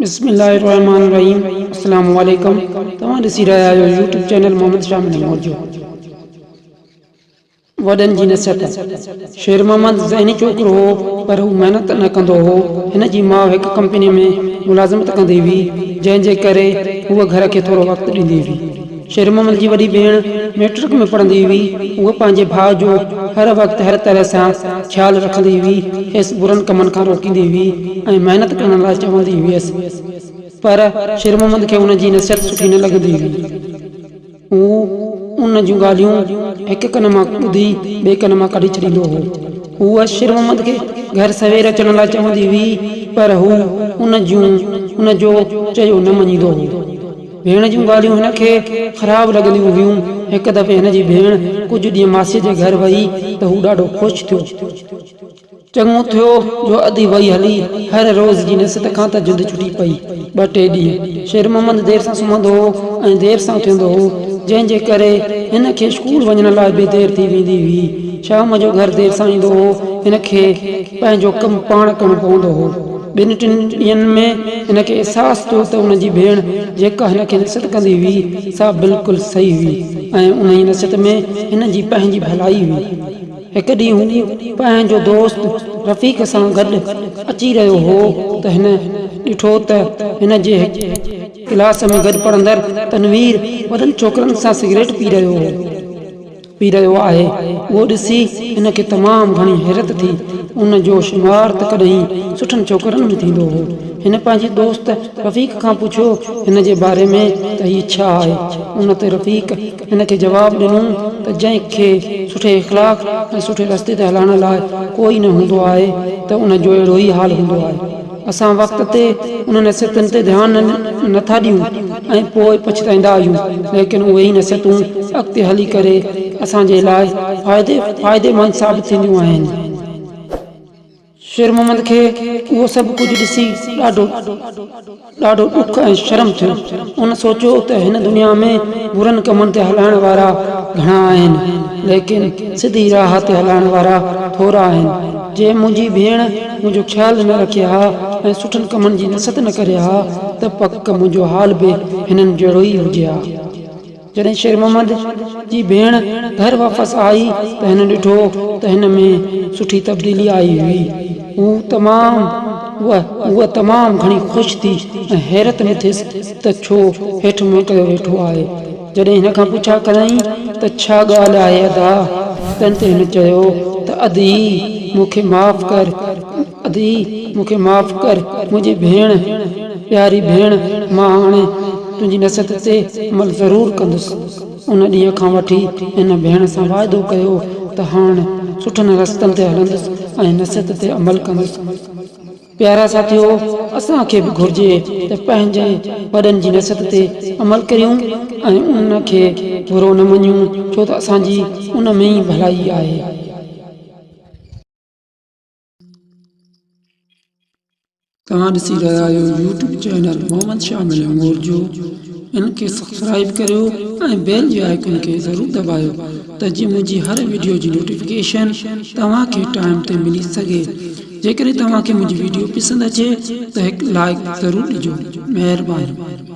बिस्मिल्लाहिर्रहमानिर्रहीम। अस्सलामु अलैकुम। तव्हां ॾिसी रहिया आहियो यूट्यूब चैनल मोहम्मद शामिल मौजू। वॾनि जी नसीहत। शेर मोहम्मद ज़हनी छोकिरो हो पर हू महिनत न कंदो हो। हिन जी माउ हिकु कंपनी में मुलाज़िमत कंदी हुई, जंहिंजे करे हूअ घर खे थोरो वक़्तु ॾींदी हुई। शेर मोहम्मद जी वॾी भेण मैट्रिक में पढ़ंदी हुई। उहा पंहिंजे भाउ जो हर वक़्तु हर तरह सां ख़्यालु रखंदी हुई, खेसि बुरनि कमनि खां रोकींदी हुई ऐं महिनत करण लाइ चवंदी हुयसि। पर शेर मोहम्मद खे उन जी नसीहत सुठी न लॻंदी हुई। हू उन जूं ॻाल्हियूं हिकु कन मां ॿुधी ॿिए कन मां कढी छॾींदो हो। हूअ शेर मोहम्मद खे घर सवेर अचण लाइ चवंदी हुई, पर हू उन जो चयो न मञींदो हो। भेण जूं ॻाल्हियूं हिन खे ख़राब लॻंदियूं हुयूं। हिकु दफ़े हिन जी भेण कुझु ॾींहं मासीअ जे घर वई त हू ॾाढो ख़ुशि थियो। चङो थियो जो अधी वई हली। हर रोज़ जी नसीहत खां त जिंद छुटी पई। 2-3 ॾींहं शेर मोहम्मद देर सां सुम्हंदो हो ऐं देर सां उथंदो हो, जंहिंजे करे हिन खे स्कूल वञण लाइ बि देर थी वेंदी हुई। शाम जो घर देर सां ईंदो हो। हिन खे पंहिंजो कमु पाण करणो पवंदो हो। 2-3 ॾींहंनि में हिन खे अहसासु थियो त उन जी भेण जेका हिन खे नसीहत कंदी हुई सा बिल्कुलु सही हुई ऐं उन जी नसीहत में हिन जी पंहिंजी भलाई हुई। हिकु ॾींहुं हू पंहिंजो दोस्त रफ़ीक सां गॾु अची रहियो हो त हिन ॾिठो त हिन जे क्लास में गॾु पढ़ंदड़ तनवीर वॾनि छोकिरनि सां सिगरेट पी रहियो आहे। उहो ॾिसी हिन खे तमामु घणी हैरत थी। उन जो शुमार त कॾहिं सुठनि छोकिरनि में थींदो हो। हिन पंहिंजे दोस्त रफ़ीक खां पुछियो हिन जे बारे में त हीअ छा आहे। उन ते रफ़ीक हिन खे जवाबु ॾिनो त जंहिंखे सुठे इख़लाक़ ऐं सुठे रस्ते ते हलाइण लाइ कोई न हूंदो आहे त उन जो अहिड़ो ई हाल हूंदो आहे। असां वक़्त ते उन नसीहतुनि ते ध्यानु नथा ॾियूं ऐं पोइ पछताईंदा आहियूं, लेकिन उहे ई नसीहतूं अॻिते हली करे असांजे लाइ फ़ाइदेमंद साबित थींदियूं आहिनि। शेर मोहम्मद खे उहो सभु कुझु ॾिसी ॾाढो ॾुख ऐं शर्म थियो। उन सोचियो त हिन दुनिया में बुरनि कमनि ते हलाइण वारा घणा आहिनि, लेकिन सिधी राह ते हलाइण वारा थोरा आहिनि। जे मुंहिंजी भेण मुंहिंजो ख़्यालु न रखे हा ऐं सुठनि कमनि जी नसीहत न करे हा त पक मुंहिंजो हाल बि हिननि जहिड़ो ई हुजे हा। जॾहिं शेर मोहम्मद जी भेण घर वापसि आई त हिन ॾिठो त हिन में सुठी तब्दीली आई हुई। उहा तमामु घणी ख़ुशि थी ऐं हैरत में थियसि त छो हेठि मुंहुं कयो वेठो आहे। जॾहिं हिन खां पुछा कयईं त छा ॻाल्हि आहे अदा, तंहिं ते हिन चयो त अदी मूंखे माफ़ कर मुंहिंजी भेण, प्यारी भेण, मां हाणे तुंहिंजी नसीहत ते अमल ज़रूरु कंदुसि। उन ॾींहं खां वठी हिन भेण सां वाइदो कयो त हाणे सुठनि रस्तनि ते हलंदुसि ऐं नसीहत ते अमल कंदुसि। प्यारा साथियो, असांखे बि घुर्जे त पंहिंजे वॾनि जी नसीहत ते अमल करियूं ऐं उन खे बुरो न मञूं, छो त असांजी उन में ई भलाई आहे। तव्हां ॾिसी रहिया आहियो यूट्यूब चैनल मोहम्मद शामिल मौजू। इनखे सब्सक्राइब करियो ऐं बेल जे आइकन खे ज़रूरु दॿायो त जीअं मुंहिंजी हर वीडियो जी नोटिफिकेशन तव्हांखे टाइम ते मिली सघे। जेकॾहिं तव्हांखे मुंहिंजी वीडियो पसंदि अचे त हिकु लाइक ज़रूरु ॾिजो। महिरबानी।